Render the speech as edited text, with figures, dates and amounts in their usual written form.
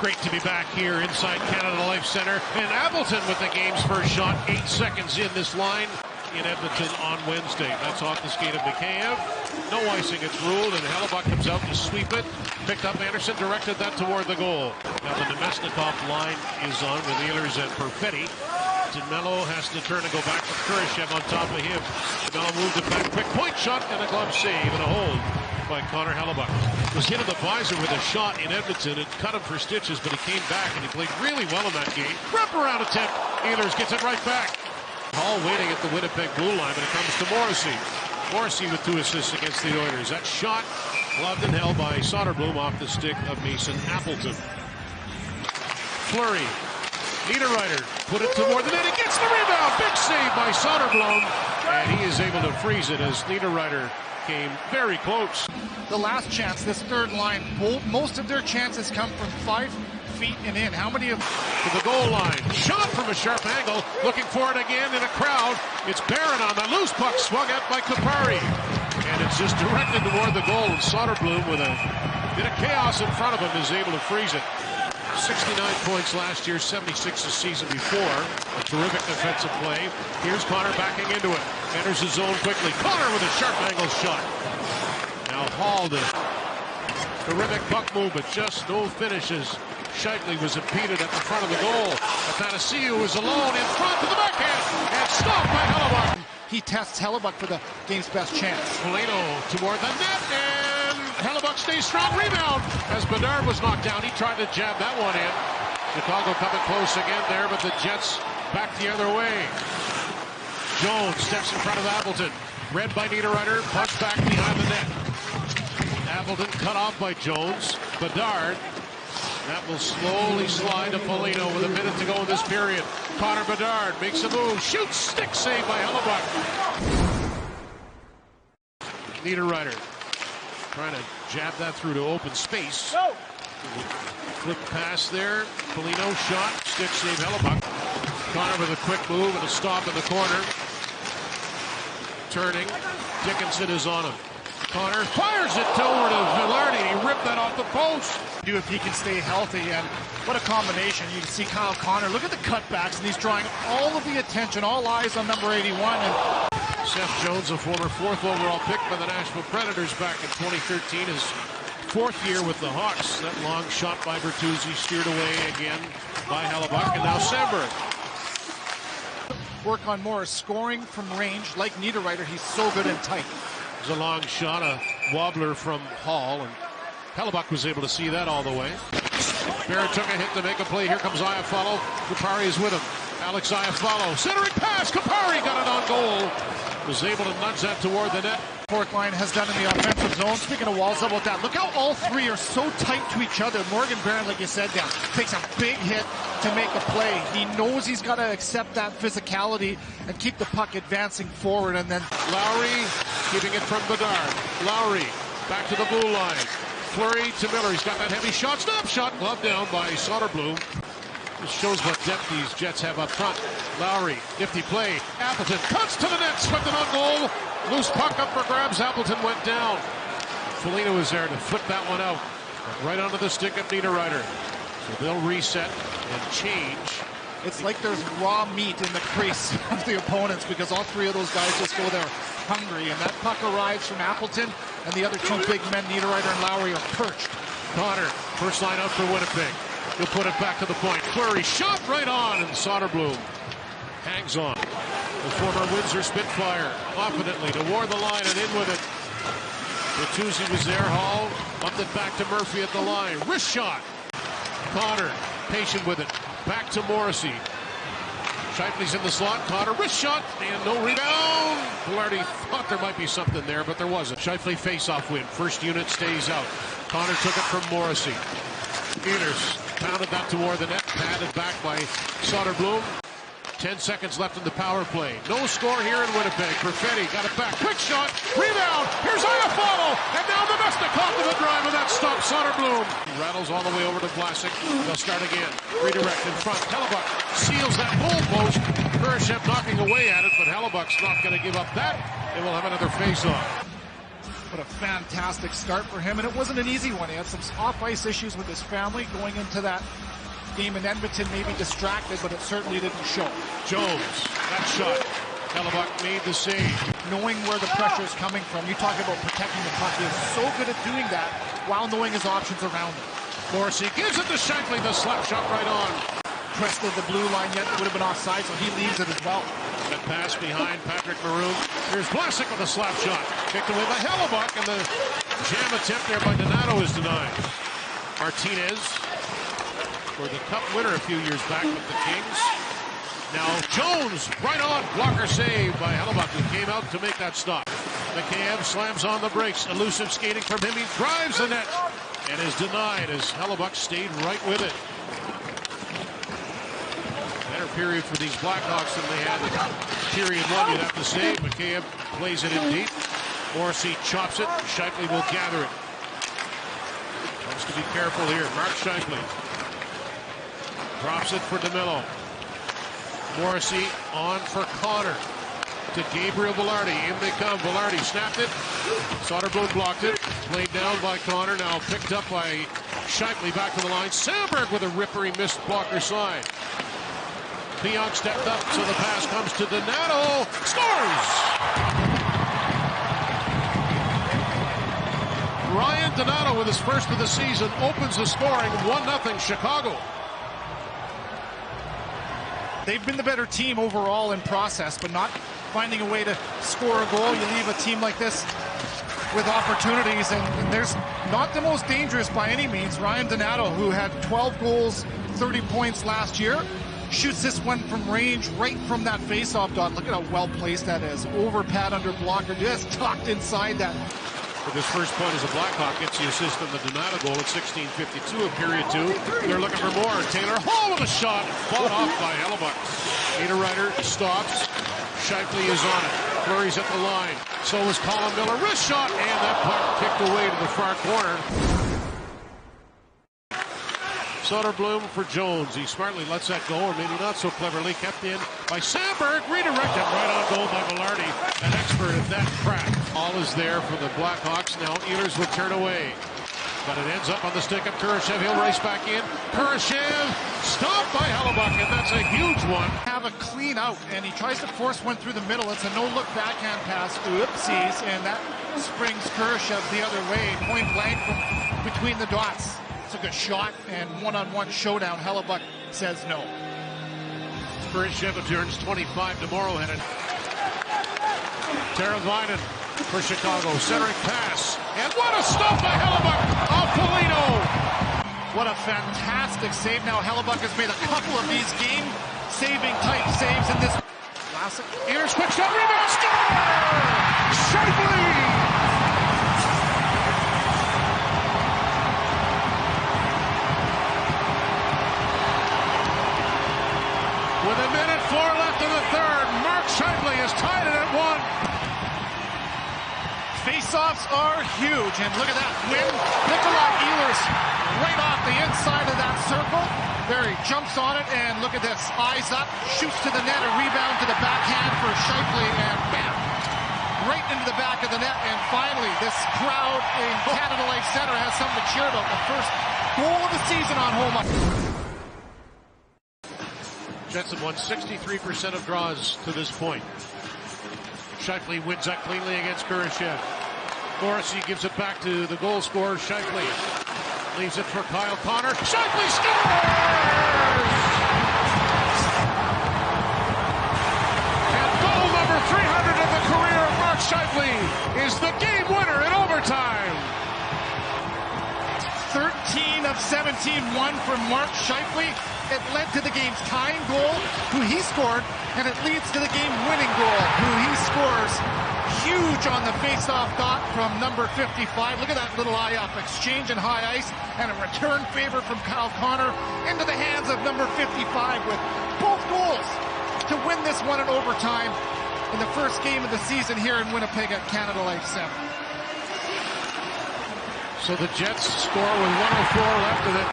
Great to be back here inside Canada Life Centre. And Appleton with the game's first shot, 8 seconds in this line in Edmonton on Wednesday. That's off the skate of Mikheyev. No icing, it's ruled, and Hellebuyck comes out to sweep it. Picked up Anderson, directed that toward the goal. Now the Nemesnikov line is on with Ehlers and Perfetti. Melo has to turn and go back to Kurashev on top of him. Melo moved it back, quick point shot, and a glove save and a hold by Connor Hellebuyck. Was hit in the visor with a shot in Edmonton. It cut him for stitches, but he came back and he played really well in that game. Wraparound attempt. Ehlers gets it right back. Hall waiting at the Winnipeg blue line, but it comes to Morrissey. Morrissey with 2 assists against the Oilers. That shot gloved and held by Soderblom off the stick of Mason Appleton. Fleury. Niederreiter put it toward the net. He gets the rebound. Big save by Soderblom. And he is able to freeze it as Niederreiter came very close. The last chance, this third line, most of their chances come from 5 feet and in. How many of... To the goal line. Shot from a sharp angle. Looking for it again in a crowd. It's Barron on the loose puck. Swung at by Kupari. And it's just directed toward the goal. And Soderblom with a bit of chaos in front of him is able to freeze it. 69 points last year, 76 the season before. A terrific defensive play. Here's Connor backing into it. Enters the zone quickly. Connor with a sharp angle shot. Now Hall to terrific puck move, but just no finishes. Shifley was impeded at the front of the goal. Athanasiou was alone in front to the backhand and stopped by Hellebuyck. He tests Hellebuyck for the game's best chance. Polino toward the net, and Hellebuyck stays strong. Rebound as Bedard was knocked down. He tried to jab that one in. Chicago coming close again there, but the Jets back the other way. Jones steps in front of Appleton. Read by Niederreiter, punched back behind the net. Appleton cut off by Jones. Bedard. That will slowly slide to Polino with a minute to go in this period. Connor Bedard makes a move, shoots, stick save by Hellebuyck. Niederreiter trying to jab that through to open space. No. Flip pass there. Polino shot, stick save Hellebuyck. Connor with a quick move and a stop in the corner. Turning. Dickinson is on him. Connor fires it over to Vilardi. He ripped that off the post. If he can stay healthy, and what a combination. You can see Kyle Connor. Look at the cutbacks, and he's drawing all of the attention, all eyes on number 81. And Seth Jones, a former 4th overall pick by the Nashville Predators back in 2013, his 4th year with the Hawks. That long shot by Bertuzzi steered away again by Hellebuyck, and now Sandberg. Work on more scoring from range, like Niederreiter. He's so good and tight. There's a long shot, a wobbler from Hall, and Hellebuyck was able to see that all the way. Barrett took a hit to make a play. Here comes Iafallo. Kupari is with him. Alex Iafallo, centering pass. Kupari got it on goal. Was able to nudge that toward the net. Fourth line has done in the offensive zone. Speaking of walls, how about that? Look how all three are so tight to each other. Morgan Barron, like you said, down, takes a big hit to make a play. He knows he's got to accept that physicality and keep the puck advancing forward. And then Lowry keeping it from Bedard. Lowry back to the blue line. Fleury to Miller. He's got that heavy shot. Stop shot. Glove down by Soderblom. This shows what depth these Jets have up front. Lowry, nifty play. Appleton cuts to the net. Swept it on goal. Loose puck up for grabs. Appleton went down. Foligno was there to flip that one out. Right onto the stick of Niederreiter. So they'll reset and change. It's like there's raw meat in the crease of the opponents because all three of those guys just go there hungry. And that puck arrives from Appleton, and the other two big men, Niederreiter and Lowry, are perched. Connor, first line out for Winnipeg. He'll put it back to the point. Fleury shot right on, and Soderblom hangs on. The former Windsor Spitfire confidently toward the line and in with it. Bertuzzi was there. Hall bumped it back to Murphy at the line. Wrist shot. Connor patient with it. Back to Morrissey. Shifley's in the slot. Connor wrist shot and no rebound. Velarde thought there might be something there, but there wasn't. Shifley face-off win. First unit stays out. Connor took it from Morrissey. Ehlers pounded that toward the net. Padded back by Soderblom. 10 seconds left in the power play. No score here in Winnipeg. Perfetti got it back. Quick shot. Rebound. Here's Iafallo. And now Nemesnikov with a drive, and that stops Soderblom. He rattles all the way over to Vlasic. They'll start again. Redirect in front. Hellebuyck seals that goal post. Kurashev knocking away at it, but Hellebuck's not going to give up that. And we'll have another face-off. But a fantastic start for him, and it wasn't an easy one. He had some off-ice issues with his family going into that game in Edmonton, maybe distracted, but it certainly didn't show. Jones, that shot. Hellebuck made the save. Knowing where the pressure is coming from. You talk about protecting the puck. He is so good at doing that while knowing his options around him. Morrissey gives it to Shankly, the slap shot right on. Twisted the blue line yet, it would have been offside, so he leaves it as well. That pass behind Patrick Maroon. Here's Vlasic with a slap shot. Kicked away by Hellebuck, and the jam attempt there by Donato is denied. Martinez for the cup winner a few years back with the Kings. Now Jones, right on, blocker save by Hellebuck, who came out to make that stop. Mikheyev slams on the brakes, elusive skating from him. He drives the net and is denied as Hellebuck stayed right with it. Better period for these Blackhawks than they had in period one, you'd have to say. Mikheyev plays it in deep. Morrissey chops it. Scheifele will gather it. Wants to be careful here. Mark Scheifele drops it for DeMello. Morrissey on for Connor to Gabriel Velarde. In they come. Velarde snapped it. Soderblom blocked it. Played down by Connor. Now picked up by Scheifele back to the line. Sandberg with a ripper. He missed blocker side. Pionk stepped up, so the pass comes to Donato. Scores! Ryan Donato with his first of the season opens the scoring. 1-0 Chicago. They've been the better team overall in process, but not finding a way to score a goal. You leave a team like this with opportunities, and there's not the most dangerous by any means. Ryan Donato, who had 12 goals, 30 points last year, shoots this one from range right from that face-off dot. Look at how well-placed that is. Over pad, under blocker, just tucked inside that. With his first point as a Blackhawk, gets the assist on the Donato goal at 16:52 of period two. They're looking for more. Taylor Hall with a shot, fought off by Hellebuck. Niederreiter stops. Scheifele is on it. Fleury's at the line. So is Colin Miller. Wrist shot, and that puck kicked away to the far corner. Soderblom for Jones. He smartly lets that go, or maybe not so cleverly. Kept in by Sandberg. Redirected right on goal by Velarde. An expert at that crack. All is there for the Blackhawks. Now Ehlers will turn away. But it ends up on the stick of Kurashev. He'll race back in. Kurashev stopped by Hellebuck, and that's a huge one. Have a clean out, and he tries to force one through the middle. It's a no-look backhand pass. Oopsies, and that springs Kurashev the other way. Point blank from between the dots. It's a good shot, and one-on-one showdown. Hellebuck says no. Kurashev turns 25 tomorrow, headed. Teravainen for Chicago. Centering pass. And what a stop by Hellebuck off Polino. What a fantastic save. Now Hellebuck has made a couple of these game-saving type saves in this. Classic. Here's quick shot, rebound, score! Scheifele! With 1:04 left in the third, Mark Scheifele has tied it at 1. Face-offs are huge, and look at that win. Nikolai Ehlers right off the inside of that circle. There he jumps on it, and look at this. Eyes up, shoots to the net, a rebound to the backhand for Scheifele, and bam! Right into the back of the net, and finally, this crowd in Canada Life Center has something to cheer about. The first goal of the season on home ice. Jets have won 63% of draws to this point. Scheifele wins that cleanly against Kurashev. Morrissey gives it back to the goal scorer, Scheifele. Leaves it for Kyle Connor. Scheifele scores! And goal number 300 of the career of Mark Scheifele is the game winner in overtime. 13 of 17 won from Mark Scheifele. It led to the game's tying goal, who he scored, and it leads to the game-winning goal, who he scores. Huge on the face-off dot from number 55. Look at that little eye-up exchange in high ice, and a return favor from Kyle Connor into the hands of number 55 with both goals to win this one in overtime in the first game of the season here in Winnipeg at Canada Life Center. So the Jets score with 1:04 left in it.